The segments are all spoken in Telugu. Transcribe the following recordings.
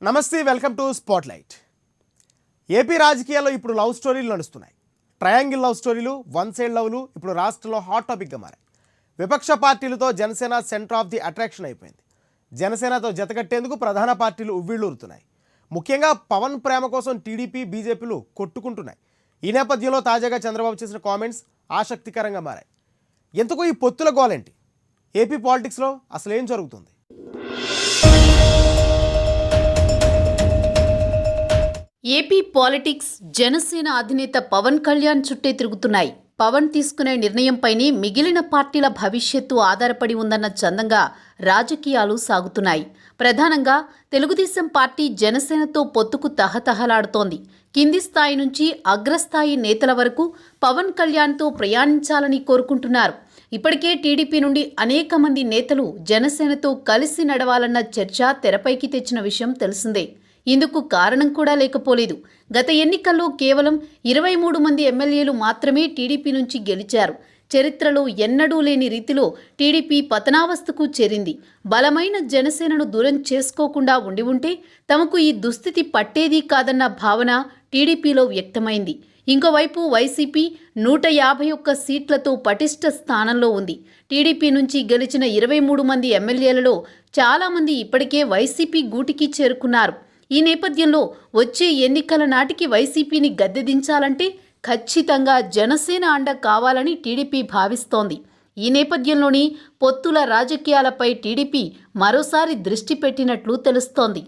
నమస్తే, వెల్కమ్ టు స్పాట్లైట్. ఏపీ రాజకీయాల్లో ఇప్పుడు లవ్ స్టోరీలు నడుస్తున్నాయి. ట్రయాంగిల్ లవ్ స్టోరీలు, వన్ సైడ్ లవ్లు ఇప్పుడు రాష్ట్రంలో హాట్ టాపిక్గా మారాయి. విపక్ష పార్టీలతో Janasena centre of the attraction అయిపోయింది. జనసేనతో జతకట్టేందుకు ప్రధాన పార్టీలు ఉవ్విళ్ళూరుతున్నాయి. ముఖ్యంగా పవన్ ప్రేమ కోసం టీడీపీ, బీజేపీలు కొట్టుకుంటున్నాయి. ఈ నేపథ్యంలో తాజాగా చంద్రబాబు చేసిన కామెంట్స్ ఆసక్తికరంగా మారాయి. ఎందుకు ఈ పొత్తుల గోలేంటి? ఏపీ పాలిటిక్స్లో అసలు ఏం జరుగుతుంది? ఏపీ పాలిటిక్స్ జనసేన అధినేత పవన్ కళ్యాణ్ చుట్టే తిరుగుతున్నాయి. పవన్ తీసుకునే నిర్ణయంపైనే మిగిలిన పార్టీల భవిష్యత్తు ఆధారపడి ఉందన్న చందంగా రాజకీయాలు సాగుతున్నాయి. ప్రధానంగా తెలుగుదేశం పార్టీ జనసేనతో పొత్తుకు తహతహలాడుతోంది. కింది స్థాయి నుంచి అగ్రస్థాయి నేతల వరకు పవన్ కళ్యాణ్తో ప్రయాణించాలని కోరుకుంటున్నారు. ఇప్పటికే టీడీపీ నుండి అనేక మంది నేతలు జనసేనతో కలిసి నడవాలన్న చర్చ తెరపైకి తెచ్చిన విషయం తెలిసిందే. ఇందుకు కారణం కూడా లేకపోలేదు. గత ఎన్నికల్లో కేవలం 23 మంది ఎమ్మెల్యేలు మాత్రమే టీడీపీ నుంచి గెలిచారు. చరిత్రలో ఎన్నడూ లేని రీతిలో టీడీపీ పతనావస్థకు చేరింది. బలమైన జనసేనను దూరం చేసుకోకుండా ఉండి ఉంటే తమకు ఈ దుస్థితి పట్టేది కాదన్న భావన టీడీపీలో వ్యక్తమైంది. ఇంకోవైపు వైసీపీ 151 సీట్లతో పటిష్ట స్థానంలో ఉంది. టీడీపీ నుంచి గెలిచిన 23 మంది ఎమ్మెల్యేలలో చాలామంది ఇప్పటికే వైసీపీ గూటికి చేరుకున్నారు. ఈ నేపథ్యంలో వచ్చే ఎన్నికల నాటికి వైసీపీని గద్దెదించాలంటే ఖచ్చితంగా జనసేన అండ కావాలని టీడీపీ భావిస్తోంది. ఈ నేపథ్యంలోని పొత్తుల రాజకీయాలపై టీడీపీ మరోసారి దృష్టి పెట్టినట్లు తెలుస్తోంది.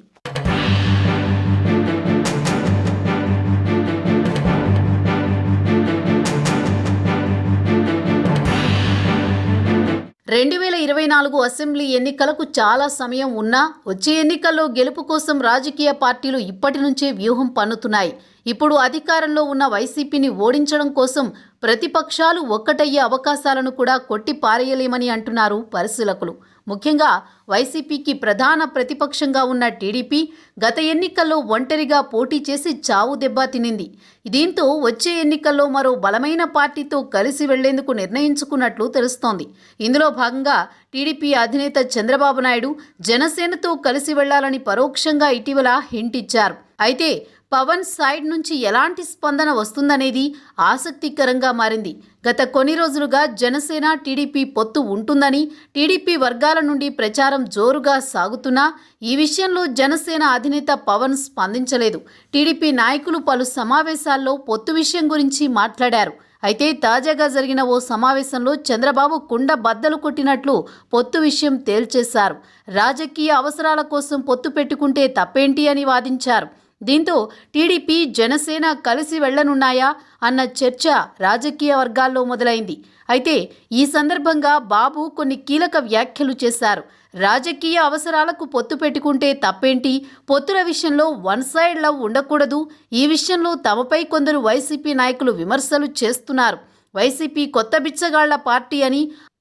రెండు 2024 అసెంబ్లీ ఎన్నికలకు చాలా సమయం ఉన్నా వచ్చే ఎన్నికల్లో గెలుపు కోసం రాజకీయ పార్టీలు ఇప్పటి నుంచే వ్యూహం పన్నుతున్నాయి. ఇప్పుడు అధికారంలో ఉన్న వైసీపీని ఓడించడం కోసం ప్రతిపక్షాలు ఒక్కటయ్యే అవకాశాలను కూడా కొట్టి పారేయలేమని అంటున్నారు పరిశీలకులు. ముఖ్యంగా వైసీపీకి ప్రధాన ప్రతిపక్షంగా ఉన్న టీడీపీ గత ఎన్నికల్లో ఒంటరిగా పోటీ చేసి చావు దెబ్బ తినింది. దీంతో వచ్చే ఎన్నికల్లో మరో బలమైన పార్టీతో కలిసి వెళ్లేందుకు నిర్ణయించుకున్నట్లు తెలుస్తోంది. ఇందులో భాగంగా టీడీపీ అధినేత చంద్రబాబు నాయుడు జనసేనతో కలిసి వెళ్లాలని పరోక్షంగా ఇటీవల హింట్ ఇచ్చారు. అయితే పవన్ సైడ్ నుంచి ఎలాంటి స్పందన వస్తుందనేది ఆసక్తికరంగా మారింది. గత కొన్ని రోజులుగా జనసేన టీడీపీ పొత్తు ఉంటుందని టీడీపీ వర్గాల నుండి ప్రచారం జోరుగా సాగుతున్నా ఈ విషయంలో జనసేన అధినేత పవన్ స్పందించలేదు. టీడీపీ నాయకులు పలు సమావేశాల్లో పొత్తు విషయం గురించి మాట్లాడారు. అయితే తాజాగా జరిగిన ఓ సమావేశంలో చంద్రబాబు కుండ బద్దలు కొట్టినట్లు పొత్తు విషయం తేల్చేశారు. రాజకీయ అవసరాల కోసం పొత్తు పెట్టుకుంటే తప్పేంటి అని వాదించారు. దీంతో టీడీపీ, జనసేన కలిసి వెళ్లనున్నాయా అన్న చర్చ రాజకీయ వర్గాల్లో మొదలైంది. అయితే ఈ సందర్భంగా బాబు కొన్ని కీలక వ్యాఖ్యలు చేశారు. రాజకీయ అవసరాలకు పొత్తు పెట్టుకుంటే తప్పేంటి? పొత్తుల విషయంలో వన్ సైడ్ లవ్ ఉండకూడదు. ఈ విషయంలో తమపై కొందరు వైసీపీ నాయకులు విమర్శలు చేస్తున్నారు. వైసీపీ కొత్త బిచ్చగాళ్ల పార్టీ అని,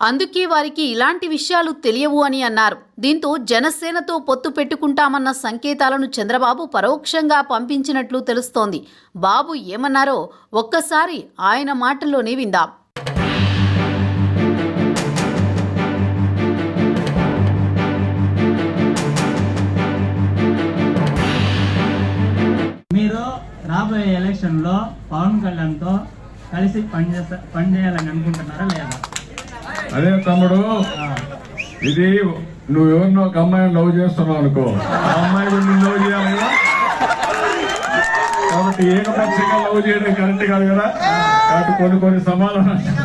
అందుకే వారికి ఇలాంటి విషయాలు తెలియవు అని అన్నారు. దీంతో జనసేనతో పొత్తు పెట్టుకుంటామన్న సంకేతాలను చంద్రబాబు పరోక్షంగా పంపించినట్లు తెలుస్తోంది. బాబు ఏమన్నారో ఒక్కసారి ఆయన మాటల్లోనే విందాం. మీరు రాబోయే ఎలక్షన్లో పవన్ కళ్యాణ్తో కలిసి పనిచేయాలని అనుకుంటున్నారా లేదా? అదే తమ్ముడు, ఇది నువ్వు ఎవరినో ఒక అమ్మాయిని లవ్ చేస్తున్నావు అనుకో, ఆ అమ్మాయి నిన్ను లవ్ చేయాలి కదా. కాబట్టి ఏకపక్షంగా లవ్ చేయడం కరెక్ట్ కాదు కదా. కాబట్టి కొన్ని సమాధానాలు.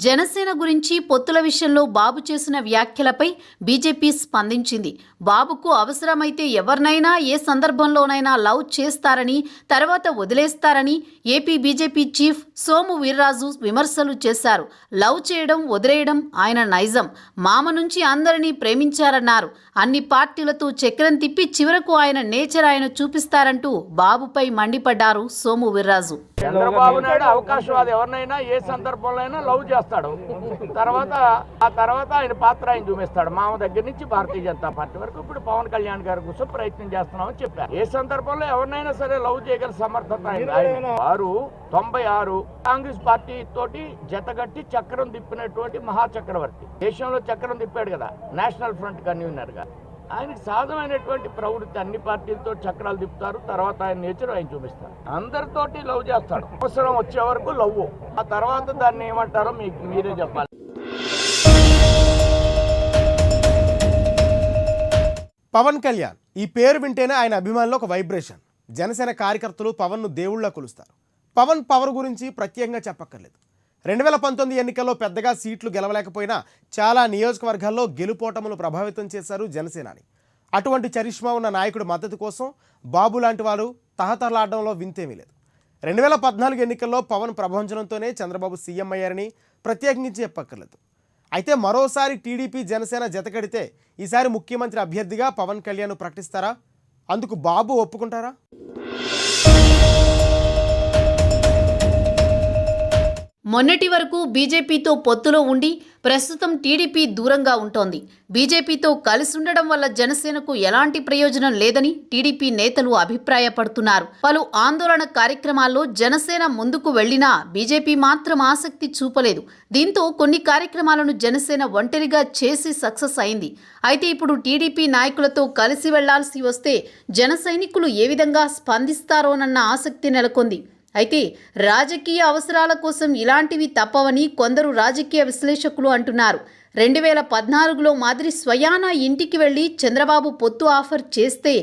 జనసేన గురించి పొత్తుల విషయంలో బాబు చేసిన వ్యాఖ్యలపై బీజేపీ స్పందించింది. బాబుకు అవసరమైతే ఎవరినైనా ఏ సందర్భంలోనైనా లవ్ చేస్తారని, తర్వాత వదిలేస్తారని AP BJP chief Somu Veerraju విమర్శలు చేశారు. లవ్ చేయడం, వదిలేయడం ఆయన నైజం. మామ నుంచి అందరినీ ప్రేమించారన్నారు. అన్ని పార్టీలతో చక్రం తిప్పి చివరకు ఆయన నేచర్ ఆయన చూపిస్తారంటూ బాబుపై మండిపడ్డారు సోము వీర్రాజు. చంద్రబాబు నాయుడు అవకాశవాది, ఎవరినైనా ఏ సందర్భంలో అయినా లవ్ చేస్తాడు. తర్వాత ఆయన పాత్ర ఆయన చూపిస్తాడు. మామ దగ్గర నుంచి భారతీయ జనతా పార్టీ వరకు ఇప్పుడు పవన్ కళ్యాణ్ గారి కోసం ప్రయత్నం చేస్తున్నామని చెప్పారు. ఏ సందర్భంలో ఎవరినైనా సరే లవ్ చేయగల సమర్థత ఆయన. వారు 96 కాంగ్రెస్ పార్టీ తోటి జతగట్టి చక్రం తిప్పినటువంటి మహాచక్రవర్తి. దేశంలో చక్రం తిప్పాడు కదా, నేషనల్ ఫ్రంట్ కన్వీనర్ గా. ఆయనకి సహజమైనటువంటి ప్రవృత్తి, అన్ని పార్టీలతో చక్రాలు తిప్పుతారు, తర్వాత ఆయన నేచర్ ఆయన చూపిస్తారు. అందరితోటి లవ్ చేస్తాడు, అవసరం వచ్చే వరకు లవ్, ఆ తర్వాత దాన్ని ఏమంటారో మీకు మీరే చెప్పాలి. పవన్ కళ్యాణ్ ఈ పేరు వింటేనే ఆయన అభిమానులు ఒక వైబ్రేషన్. జనసేన కార్యకర్తలు పవన్ను దేవుళ్ళ కొలుస్తారు. పవన్ పవర్ గురించి ప్రత్యేకంగా చెప్పక్కర్లేదు. 2019 ఎన్నికల్లో పెద్దగా సీట్లు గెలవలేకపోయినా చాలా నియోజకవర్గాల్లో గెలుపోటములు ప్రభావితం చేశారు జనసేనాని. అటువంటి చరిష్మా ఉన్న నాయకుడి మద్దతు కోసం బాబు లాంటి వారు తహతహలాడడంలో వింతేమీ లేదు. 2014 ఎన్నికల్లో పవన్ ప్రభంజనంతోనే చంద్రబాబు సీఎం అయ్యారని ప్రత్యేకించి చెప్పక్కర్లేదు. అయితే మరోసారి టీడీపీ జనసేన జతకడితే ఈసారి ముఖ్యమంత్రి అభ్యర్థిగా పవన్ కళ్యాణ్ ప్రకటిస్తారా? అందుకు బాబు ఒప్పుకుంటారా? మొన్నటి వరకు బీజేపీతో పొత్తులో ఉండి ప్రస్తుతం టీడీపీ దూరంగా ఉంటోంది. బీజేపీతో కలిసి ఉండడం వల్ల జనసేనకు ఎలాంటి ప్రయోజనం లేదని టీడీపీ నేతలు అభిప్రాయపడుతున్నారు. పలు ఆందోళన కార్యక్రమాల్లో జనసేన ముందుకు వెళ్లినా బీజేపీ మాత్రం ఆసక్తి చూపలేదు. దీంతో కొన్ని కార్యక్రమాలను జనసేన ఒంటరిగా చేసి సక్సెస్ అయింది. అయితే ఇప్పుడు టీడీపీ నాయకులతో కలిసి వెళ్లాల్సి వస్తే జన సైనికులు ఏ విధంగా స్పందిస్తారోనన్న ఆసక్తి నెలకొంది. అయితే రాజకీయ అవసరాల కోసం ఇలాంటివి తప్పవని కొందరు రాజకీయ విశ్లేషకులు అంటున్నారు. 2014లో మాదిరి స్వయానా ఇంటికి వెళ్లి చంద్రబాబు పొత్తు ఆఫర్ చేస్తే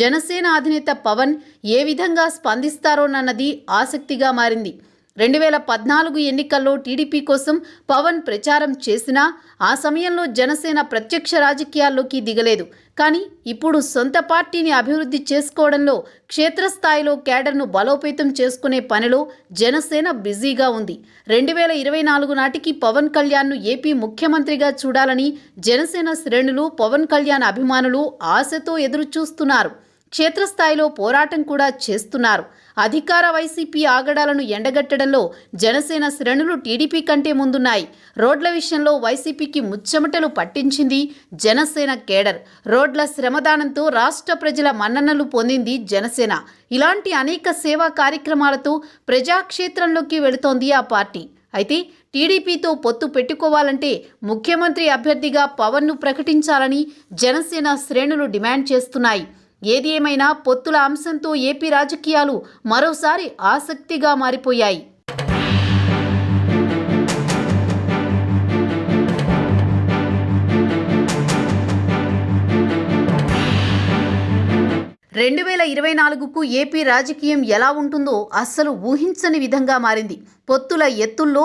జనసేన అధినేత పవన్ ఏ విధంగా స్పందిస్తారోనన్నది ఆసక్తిగా మారింది. 2014 ఎన్నికల్లో టీడీపీ కోసం పవన్ ప్రచారం చేసినా ఆ సమయంలో జనసేన ప్రత్యక్ష రాజకీయాల్లోకి దిగలేదు. కానీ ఇప్పుడు సొంత పార్టీని అభివృద్ధి చేసుకోవడంలో, క్షేత్రస్థాయిలో కేడర్ను బలోపేతం చేసుకునే పనిలో జనసేన బిజీగా ఉంది. 2024 నాటికి పవన్ కళ్యాణ్ను ఏపీ ముఖ్యమంత్రిగా చూడాలని జనసేన శ్రేణులు, పవన్ కళ్యాణ్ అభిమానులు ఆశతో ఎదురు చూస్తున్నారు. క్షేత్రస్థాయిలో పోరాటం కూడా చేస్తున్నారు. అధికార వైసీపీ ఆగడాలను ఎండగట్టడంలో జనసేన శ్రేణులు టీడీపీ కంటే ముందున్నాయి. రోడ్ల విషయంలో వైసీపీకి ముచ్చెమటలు పట్టించింది జనసేన కేడర్. రోడ్ల శ్రమదానంతో రాష్ట్ర ప్రజల మన్ననలు పొందింది జనసేన. ఇలాంటి అనేక సేవా కార్యక్రమాలతో ప్రజాక్షేత్రంలోకి వెళుతోంది ఆ పార్టీ. అయితే టీడీపీతో పొత్తు పెట్టుకోవాలంటే ముఖ్యమంత్రి అభ్యర్థిగా పవన్ను ప్రకటించాలని జనసేన శ్రేణులు డిమాండ్ చేస్తున్నాయి. ఏది ఏమైనా పొత్తుల అంశంతో ఏపీ రాజకీయాలు మరోసారి ఆసక్తిగా మారిపోయాయి. రెండు 2024కు ఏపీ రాజకీయం ఎలా ఉంటుందో అస్సలు ఊహించని విధంగా మారింది. పొత్తుల ఎత్తుల్లో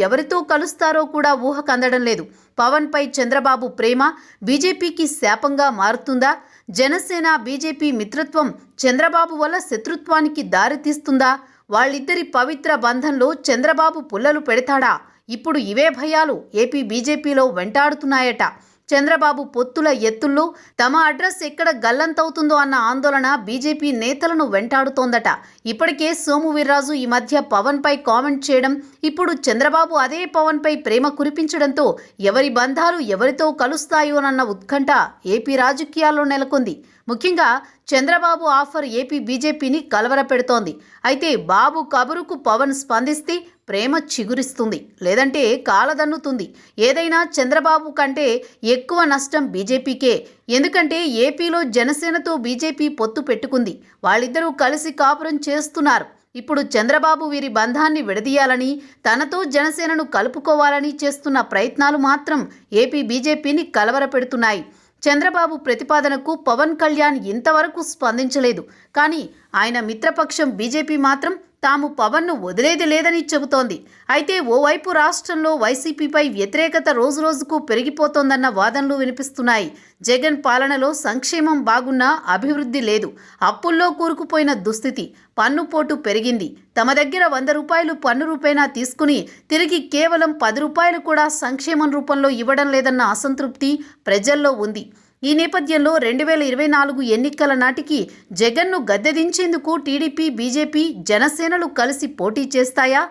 ఎవరితో కలుస్తారో కూడా ఊహకందడం లేదు. పవన్పై చంద్రబాబు ప్రేమ బీజేపీకి శాపంగా మారుతుందా? జనసేన బీజేపీ మిత్రత్వం చంద్రబాబు వల్ల శత్రుత్వానికి దారితీస్తుందా? వాళ్ళిద్దరి పవిత్ర బంధంలో చంద్రబాబు పుల్లలు పెడతాడా? ఇప్పుడు ఇవే భయాలు ఏపీ బీజేపీలో వెంటాడుతున్నాయట. చంద్రబాబు పొత్తుల ఎత్తుల్లో తమ అడ్రస్ ఎక్కడ గల్లంతవుతుందో అన్న ఆందోళన బీజేపీ నేతలను వెంటాడుతోందట. ఇప్పటికే సోము వీర్రాజు ఈ మధ్య పవన్పై కామెంట్ చేయడం, ఇప్పుడు చంద్రబాబు అదే పవన్పై ప్రేమ కురిపించడంతో ఎవరి బంధాలు ఎవరితో కలుస్తాయోనన్న ఉత్కంఠ ఏపీ రాజకీయాల్లో నెలకొంది. ముఖ్యంగా చంద్రబాబు ఆఫర్ ఏపీ బీజేపీని కలవరపెడుతోంది. అయితే బాబు కబురుకు పవన్ స్పందిస్తే ప్రేమ చిగురిస్తుంది, లేదంటే కాలదన్నుతుంది. ఏదైనా చంద్రబాబు కంటే ఎక్కువ నష్టం బీజేపీకే. ఎందుకంటే ఏపీలో జనసేనతో బీజేపీ పొత్తు పెట్టుకుంది. వాళ్ళిద్దరూ కలిసి కాపురం చేస్తున్నారు. ఇప్పుడు చంద్రబాబు వీరి బంధాన్ని విడదీయాలని, తనతో జనసేనను కలుపుకోవాలని చేస్తున్న ప్రయత్నాలు మాత్రం ఏపీ బీజేపీని కలవరపెడుతున్నాయి. చంద్రబాబు ప్రతిపాదనకు పవన్ కళ్యాణ్ ఇంతవరకు స్పందించలేదు. కానీ ఆయన మిత్రపక్షం బీజేపీ మాత్రం తాము పవన్ను వదిలేది లేదని చెబుతోంది. అయితే ఓవైపు రాష్ట్రంలో వైసీపీపై వ్యతిరేకత రోజురోజుకు పెరిగిపోతోందన్న వాదనలు వినిపిస్తున్నాయి. జగన్ పాలనలో సంక్షేమం బాగున్నా అభివృద్ధి లేదు, అప్పుల్లో కూరుకుపోయిన దుస్థితి, పన్నుపోటు పెరిగింది. తమ దగ్గర 100 రూపాయలు పన్ను రూపేణా తీసుకుని తిరిగి కేవలం 10 రూపాయలు కూడా సంక్షేమం రూపంలో ఇవ్వడం లేదన్న అసంతృప్తి ప్రజల్లో ఉంది. ఈ నేపథ్యంలో 2024 ఎన్నికల నాటికి జగన్ను గద్దెదించేందుకు టీడీపీ, బీజేపీ, జనసేనలు కలిసి పోటీ చేస్తాయా?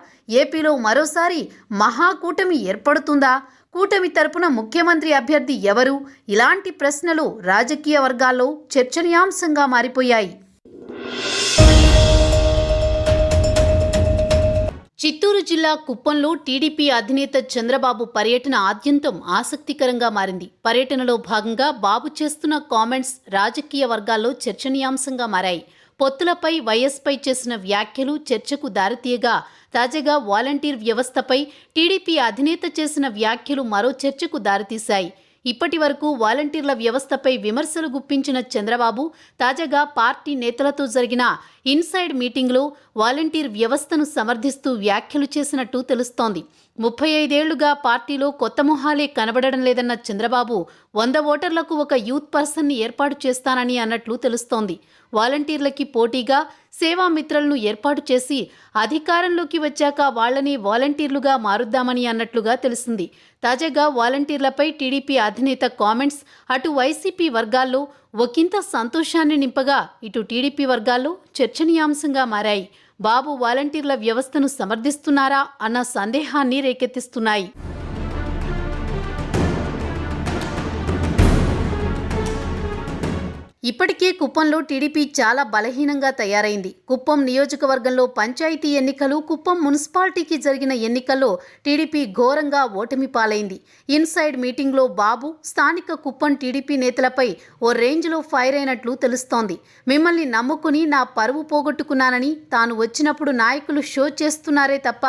ఏపీలో మరోసారి మహాకూటమి ఏర్పడుతుందా? కూటమి తరపున ముఖ్యమంత్రి అభ్యర్థి ఎవరు? ఇలాంటి ప్రశ్నలు రాజకీయ వర్గాల్లో చర్చనీయాంశంగా మారిపోయాయి. చిత్తూరు జిల్లా కుప్పంలో టీడీపీ అధినేత చంద్రబాబు పర్యటన ఆద్యంతం ఆసక్తికరంగా మారింది. పర్యటనలో భాగంగా బాబు చేస్తున్న కామెంట్స్ రాజకీయ వర్గాల్లో చర్చనీయాంశంగా మారాయి. పొత్తులపై వైఎస్పై చేసిన వ్యాఖ్యలు చర్చకు దారితీయగా, తాజాగా వాలంటీర్ వ్యవస్థపై టీడీపీ అధినేత చేసిన వ్యాఖ్యలు మరో చర్చకు దారితీశాయి. ఇప్పటి వరకు వాలంటీర్ల వ్యవస్థపై విమర్శలు గుప్పించిన చంద్రబాబు తాజాగా పార్టీ నేతలతో జరిగిన ఇన్సైడ్ మీటింగ్లో వాలంటీర్ వ్యవస్థను సమర్థిస్తూ వ్యాఖ్యలు చేసినట్టు తెలుస్తోంది. 35 ఏళ్లుగా పార్టీలో కొత్త మొహాలే కనబడడం లేదన్న చంద్రబాబు 100 ఓటర్లకు ఒక యూత్ పర్సన్ని ఏర్పాటు చేస్తానని అన్నట్లు తెలుస్తోంది. వాలంటీర్లకి పోటీగా సేవామిత్రలను ఏర్పాటు చేసి అధికారంలోకి వచ్చాక వాళ్లని వాలంటీర్లుగా మారుద్దామని అన్నట్లుగా తెలిసింది. తాజాగా వాలంటీర్లపై టీడీపీ అధినేత కామెంట్స్ అటు వైసీపీ వర్గాల్లో ఒకంత సంతోషాన్ని నింపగా, ఇటు టీడీపీ వర్గాల్లో చర్చనీయాంశంగా మారాయి. బాబు వాలంటీర్ల వ్యవస్థను సమర్థిస్తున్నారా అన్న సందేహాన్ని రేకెత్తిస్తున్నాయి. ఇప్పటికే కుప్పంలో టీడీపీ చాలా బలహీనంగా తయారైంది. కుప్పం నియోజకవర్గంలో పంచాయతీ ఎన్నికలు, కుప్పం మున్సిపాలిటీకి జరిగిన ఎన్నికల్లో టీడీపీ ఘోరంగా ఓటమి పాలైంది. ఇన్సైడ్ మీటింగ్లో బాబు స్థానిక కుప్పం టీడీపీ నేతలపై ఓ రేంజ్లో ఫైర్ అయినట్లు తెలుస్తోంది. మిమ్మల్ని నమ్ముకుని నా పరువు పోగొట్టుకున్నానని, తాను వచ్చినప్పుడు నాయకులు షో చేస్తున్నారే తప్ప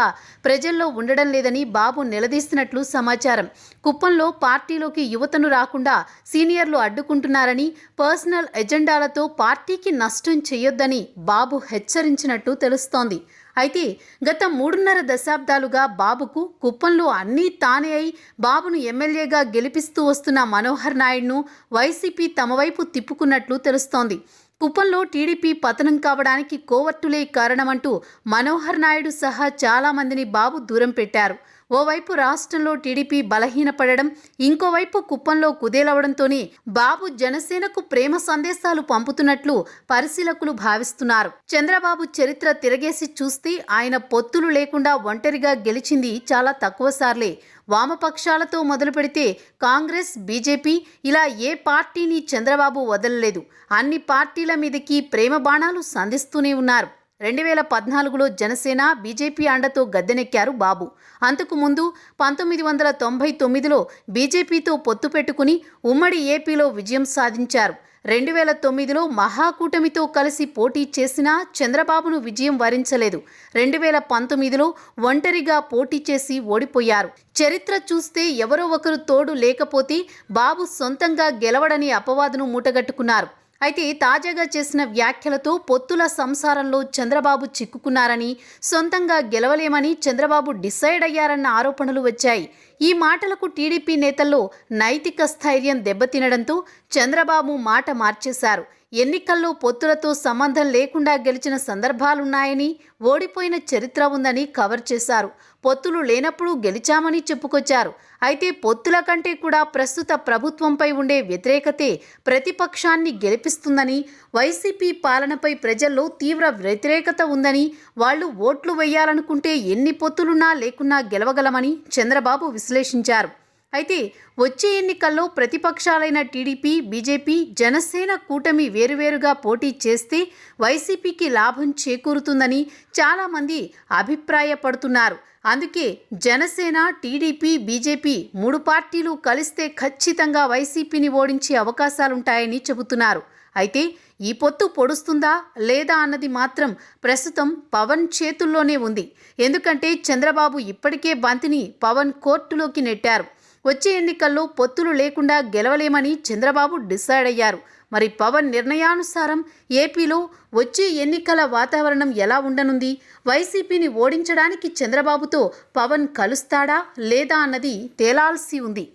ప్రజల్లో ఉండడం లేదని బాబు నిలదీసినట్లు సమాచారం. కుప్పంలో పార్టీలోకి యువతను రాకుండా సీనియర్లు అడ్డుకుంటున్నారని, పర్సనల్ ఎజెండాలతో పార్టీకి నష్టం చేయొద్దని బాబు హెచ్చరించినట్టు తెలుస్తోంది. అయితే గత 3.5 దశాబ్దాలుగా బాబుకు కుప్పంలో అన్నీ తానే అయి బాబును ఎమ్మెల్యేగా గెలిపిస్తూ వస్తున్న మనోహర్ నాయుడును వైసీపీ తమ వైపు తిప్పుకున్నట్లు తెలుస్తోంది. కుప్పంలో టీడీపీ పతనం కావడానికి కోవర్టులే కారణమంటూ మనోహర్ నాయుడు సహా చాలామందిని బాబు దూరం పెట్టారు. ఓవైపు రాష్ట్రంలో టీడీపీ బలహీనపడడం, ఇంకోవైపు కుప్పంలో కుదేలవడంతోనే బాబు జనసేనకు ప్రేమ సందేశాలు పంపుతున్నట్లు పరిశీలకులు భావిస్తున్నారు. చంద్రబాబు చరిత్ర తిరగేసి చూస్తే ఆయన పొత్తులు లేకుండా ఒంటరిగా గెలిచింది చాలా తక్కువ సార్లే. వామపక్షాలతో మొదలు పెడితే కాంగ్రెస్, బీజేపీ ఇలా ఏ పార్టీని చంద్రబాబు వదలలేదు. అన్ని పార్టీల మీదకి ప్రేమ బాణాలు సంధిస్తూనే ఉన్నారు. 2014లో జనసేన, బీజేపీ అండతో గద్దెనెక్కారు బాబు. అంతకుముందు 1999లో బీజేపీతో పొత్తు పెట్టుకుని ఉమ్మడి ఏపీలో విజయం సాధించారు. 2009లో మహాకూటమితో కలిసి పోటీ చేసినా చంద్రబాబును విజయం వరించలేదు. 2019లో ఒంటరిగా పోటీ చేసి ఓడిపోయారు. చరిత్ర చూస్తే ఎవరో ఒకరు తోడు లేకపోతే బాబు సొంతంగా గెలవడని అపవాదును మూటగట్టుకున్నారు. అయితే తాజాగా చేసిన వ్యాఖ్యలతో పొత్తుల సంసారంలో చంద్రబాబు చిక్కుకున్నారని, సొంతంగా గెలవలేమని చంద్రబాబు డిసైడ్ అయ్యారన్న ఆరోపణలు వచ్చాయి. ఈ మాటలకు టీడీపీ నేతల్లో నైతిక స్థైర్యం దెబ్బతినడంతో చంద్రబాబు మాట మార్చేశారు. ఎన్నికల్లో పొత్తులతో సంబంధం లేకుండా గెలిచిన సందర్భాలున్నాయని, ఓడిపోయిన చరిత్ర ఉందని కవర్ చేశారు. పొత్తులు లేనప్పుడు గెలిచామని చెప్పుకొచ్చారు. అయితే పొత్తుల కంటే కూడా ప్రస్తుత ప్రభుత్వంపై ఉండే వ్యతిరేకతే ప్రతిపక్షాన్ని గెలిపిస్తుందని, వైసీపీ పాలనపై ప్రజల్లో తీవ్ర వ్యతిరేకత ఉందని, వాళ్ళు ఓట్లు వేయాలనుకుంటే ఎన్ని పొత్తులున్నా లేకున్నా గెలవగలమని చంద్రబాబు విశ్లేషించారు. అయితే వచ్చే ఎన్నికల్లో ప్రతిపక్షాలైన టీడీపీ, బీజేపీ, జనసేన కూటమి వేరువేరుగా పోటీ చేస్తే వైసీపీకి లాభం చేకూరుతుందని చాలామంది అభిప్రాయపడుతున్నారు. అందుకే జనసేన, టీడీపీ, బీజేపీ 3 పార్టీలు కలిస్తే ఖచ్చితంగా వైసీపీని ఓడించే అవకాశాలుంటాయని చెబుతున్నారు. అయితే ఈ పొత్తు పొడుస్తుందా లేదా అన్నది మాత్రం ప్రస్తుతం పవన్ చేతుల్లోనే ఉంది. ఎందుకంటే చంద్రబాబు ఇప్పటికే బంతిని పవన్ కోర్టులోకి నెట్టారు. వచ్చే ఎన్నికల్లో పొత్తులు లేకుండా గెలవలేమని చంద్రబాబు డిసైడ్ అయ్యారు. మరి పవన్ నిర్ణయానుసారం ఏపీలో వచ్చే ఎన్నికల వాతావరణం ఎలా ఉండనుంది? వైసీపీని ఓడించడానికి చంద్రబాబుతో పవన్ కలుస్తాడా లేదా అన్నది తేలాల్సి ఉంది.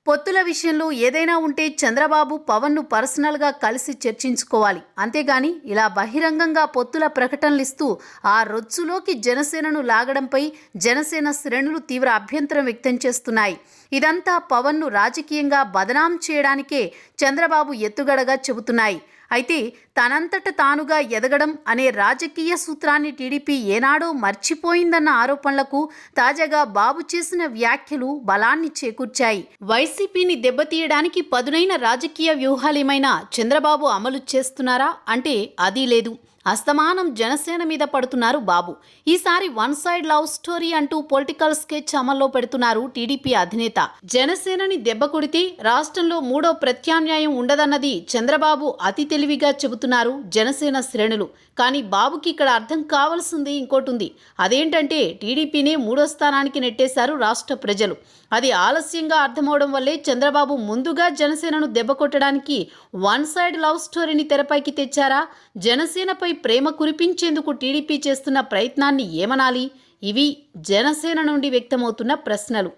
పొత్తుల విషయంలో ఏదైనా ఉంటే చంద్రబాబు పవన్ను పర్సనల్గా కలిసి చర్చించుకోవాలి. అంతేగాని ఇలా బహిరంగంగా పొత్తుల ప్రకటనలు ఇస్తూ ఆ రొచ్చులోకి జనసేనను లాగడంపై జనసేన శ్రేణులు తీవ్ర అభ్యంతరం వ్యక్తం చేస్తున్నాయి. ఇదంతా పవన్ను రాజకీయంగా బదనాం చేయడానికే చంద్రబాబు ఎత్తుగడగా చెబుతున్నాయి. అయితే తనంతట తానుగా ఎదగడం అనే రాజకీయ సూత్రాన్ని టీడీపీ ఏనాడో మర్చిపోయిందన్న ఆరోపణలకు తాజాగా బాబు చేసిన వ్యాఖ్యలు బలాన్ని చేకూర్చాయి. వైసీపీని దెబ్బతీయడానికి పదునైన రాజకీయ వ్యూహాలేమైనా చంద్రబాబు అమలు చేస్తున్నారా అంటే అదీ లేదు. అస్తమానం జనసేన మీద పడుతున్నారు బాబు. ఈసారి వన్ సైడ్ లవ్ స్టోరీ అంటూ పొలిటికల్ స్కెచ్ అమల్లో పెడుతున్నారు టీడీపీ అధినేత. జనసేనని దెబ్బ కొడితే రాష్ట్రంలో మూడో ప్రత్యామ్నాయం ఉండదన్నది చంద్రబాబు అతి తెలివిగా చెబుతున్నారు జనసేన శ్రేణులు. కానీ బాబుకి ఇక్కడ అర్థం కావాల్సింది ఇంకోటి ఉంది. అదేంటంటే టీడీపీనే మూడో స్థానానికి నెట్టేశారు రాష్ట్ర ప్రజలు. అది ఆలస్యంగా అర్థమవడం వల్లే చంద్రబాబు ముందుగా జనసేనను దెబ్బ కొట్టడానికి వన్ సైడ్ లవ్ స్టోరీని తెరపైకి తెచ్చారా? జనసేనపై ప్రేమ కురిపించేందుకు టీడీపీ చేస్తున్న ప్రయత్నాన్ని ఏమనాలి? ఇవి జనసేన నుండి వ్యక్తమవుతున్న ప్రశ్నలు.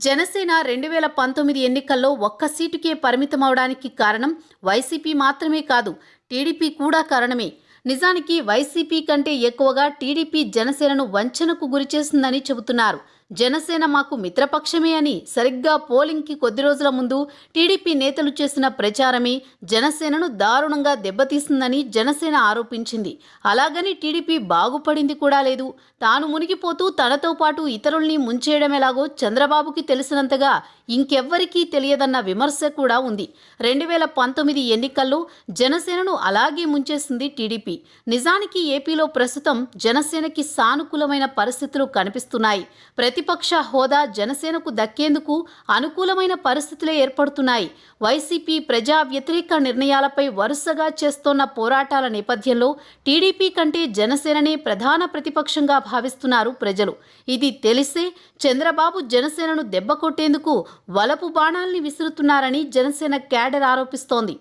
జనసేన 2019 ఎన్నికల్లో ఒక్క సీటుకే పరిమితమవడానికి కారణం వైసీపీ మాత్రమే కాదు, టీడీపీ కూడా కారణమే. నిజానికి వైసీపీ కంటే ఎక్కువగా టీడీపీ జనసేనను వంచనకు గురిచేసిందని చెబుతున్నారు. జనసేన మాకు మిత్రపక్షమే అని సరిగ్గా పోలింగ్కి కొద్ది రోజుల ముందు టీడీపీ నేతలు చేసిన ప్రచారమే జనసేనను దారుణంగా దెబ్బతీసిందని జనసేన ఆరోపించింది. అలాగని టీడీపీ బాగుపడింది కూడా లేదు. తాను మునిగిపోతూ తనతో పాటు ఇతరుల్ని ముంచేయడం ఎలాగో చంద్రబాబుకి తెలిసినంతగా ఇంకెవ్వరికీ తెలియదన్న విమర్శ కూడా ఉంది. 2019 ఎన్నికల్లో జనసేనను అలాగే ముంచేసింది టీడీపీ. నిజానికి ఏపీలో ప్రస్తుతం జనసేనకి సానుకూలమైన పరిస్థితులు కనిపిస్తున్నాయి. ప్రతిపక్ష హోదా జనసేనకు దక్కేందుకు అనుకూలమైన పరిస్థితులే ఏర్పడుతున్నాయి. వైసీపీ ప్రజా వ్యతిరేక నిర్ణయాలపై వరుసగా చేస్తోన్న పోరాటాల నేపథ్యంలో టీడీపీ కంటే జనసేననే ప్రధాన ప్రతిపక్షంగా భావిస్తున్నారు ప్రజలు. ఇది తెలిసే చంద్రబాబు జనసేనను దెబ్బ కొట్టేందుకు వలపు బాణాల్ని విసురుతున్నారని జనసేన క్యాడర్ ఆరోపిస్తోంది.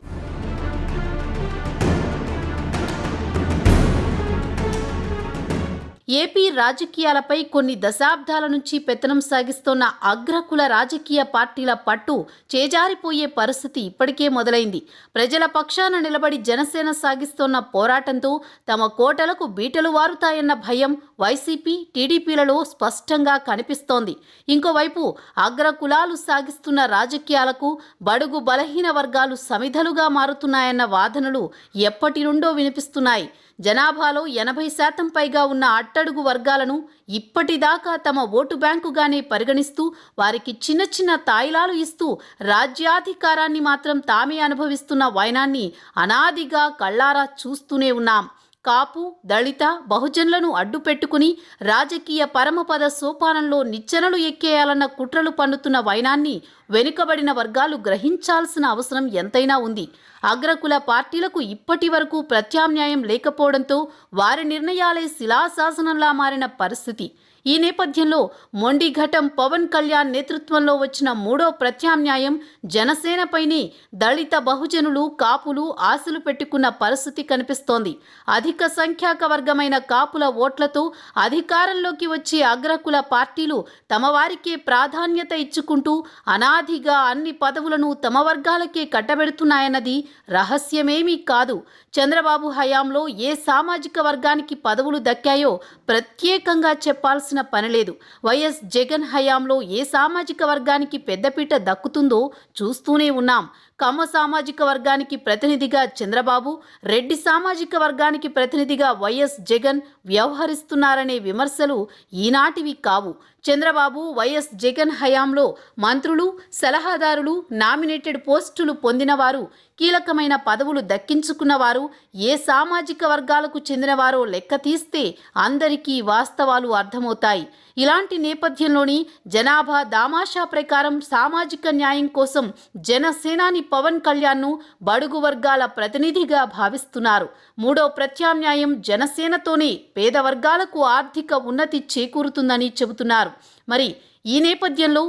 ఏపీ రాజకీయాలపై కొన్ని దశాబ్దాల నుంచి పెత్తనం సాగిస్తోన్న అగ్రకుల రాజకీయ పార్టీల పట్టు చేజారిపోయే పరిస్థితి ఇప్పటికే మొదలైంది. ప్రజల పక్షాన నిలబడి జనసేన సాగిస్తోన్న పోరాటంతో తమ కోటలకు బీటలు వారుతాయన్న భయం వైసీపీ, టీడీపీలలో స్పష్టంగా కనిపిస్తోంది. ఇంకోవైపు అగ్రకులాలు సాగిస్తున్న రాజకీయాలకు బడుగు బలహీన వర్గాలు సమిధలుగా మారుతున్నాయన్న వాదనలు ఎప్పటి నుండో వినిపిస్తున్నాయి. జనాభాలో 80% పైగా ఉన్న అట్టడుగు వర్గాలను ఇప్పటిదాకా తమ ఓటు బ్యాంకుగానే పరిగణిస్తూ వారికి చిన్న చిన్న తాయిలాలు ఇస్తూ రాజ్యాధికారాన్ని మాత్రం తామే అనుభవిస్తున్న వైనాన్ని అనాదిగా కళ్ళారా చూస్తూనే ఉన్నాం. కాపు, దళిత, బహుజనులను అడ్డుపెట్టుకుని రాజకీయ పరమపద సోపానంలో నిచ్చెనలు ఎక్కేయాలన్న కుట్రలు పన్నుతున్న వైనాన్ని వెనుకబడిన వర్గాలు గ్రహించాల్సిన అవసరం ఎంతైనా ఉంది. అగ్రకుల పార్టీలకు ఇప్పటి వరకు ప్రత్యామ్నాయం లేకపోవడంతో వారి నిర్ణయాలే శిలాశాసనంలా మారిన పరిస్థితి. ఈ నేపథ్యంలో మొండిఘటం పవన్ కళ్యాణ్ నేతృత్వంలో వచ్చిన మూడో ప్రత్యామ్నాయం జనసేనపైనే దళిత, బహుజనులు, కాపులు ఆశలు పెట్టుకున్న పరిస్థితి కనిపిస్తోంది. అధిక సంఖ్యాక వర్గమైన కాపుల ఓట్లతో అధికారంలోకి వచ్చే అగ్రకుల పార్టీలు తమ వారికే ప్రాధాన్యత ఇచ్చుకుంటూ అనాదిగా అన్ని పదవులను తమ వర్గాలకే కట్టబెడుతున్నాయన్నది రహస్యమేమీ కాదు. చంద్రబాబు హయాంలో ఏ సామాజిక వర్గానికి పదవులు దక్కాయో ప్రత్యేకంగా చెప్పాల్సిన పనిలేదు. వైఎస్ జగన్ హయాంలో ఏ సామాజిక వర్గానికి పెద్దపీట దక్కుతుందో చూస్తూనే ఉన్నాం. కమ్మ సామాజిక వర్గానికి ప్రతినిధిగా చంద్రబాబు, రెడ్డి సామాజిక వర్గానికి ప్రతినిధిగా వైఎస్ జగన్ వ్యవహరిస్తున్నారనే విమర్శలు ఈనాటివి కావు. చంద్రబాబు, వైఎస్ జగన్ హయాంలో మంత్రులు, సలహాదారులు, నామినేటెడ్ పోస్టులు పొందినవారు, కీలకమైన పదవులు దక్కించుకున్నవారు ఏ సామాజిక వర్గాలకు చెందినవారో లెక్క తీస్తే అందరికీ వాస్తవాలు అర్థమవుతాయి. ఇలాంటి నేపథ్యంలోని జనాభా దామాషా ప్రకారం సామాజిక న్యాయం కోసం జనసేనాని పవన్ కళ్యాణ్ను బడుగు వర్గాల ప్రతినిధిగా భావిస్తున్నారు. మూడో ప్రత్యామ్నాయం జనసేనతోనే పేద వర్గాలకు ఆర్థిక ఉన్నతి చేకూరుతుందని చెబుతున్నారు. మరి ఈ నేపథ్యంలో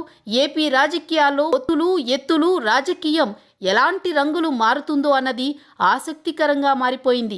ఏపీ రాజకీయాల్లో ఒత్తులు, ఎత్తులు రాజకీయం ఎలాంటి రంగులు మారుతుందో అన్నది ఆసక్తికరంగా మారిపోయింది.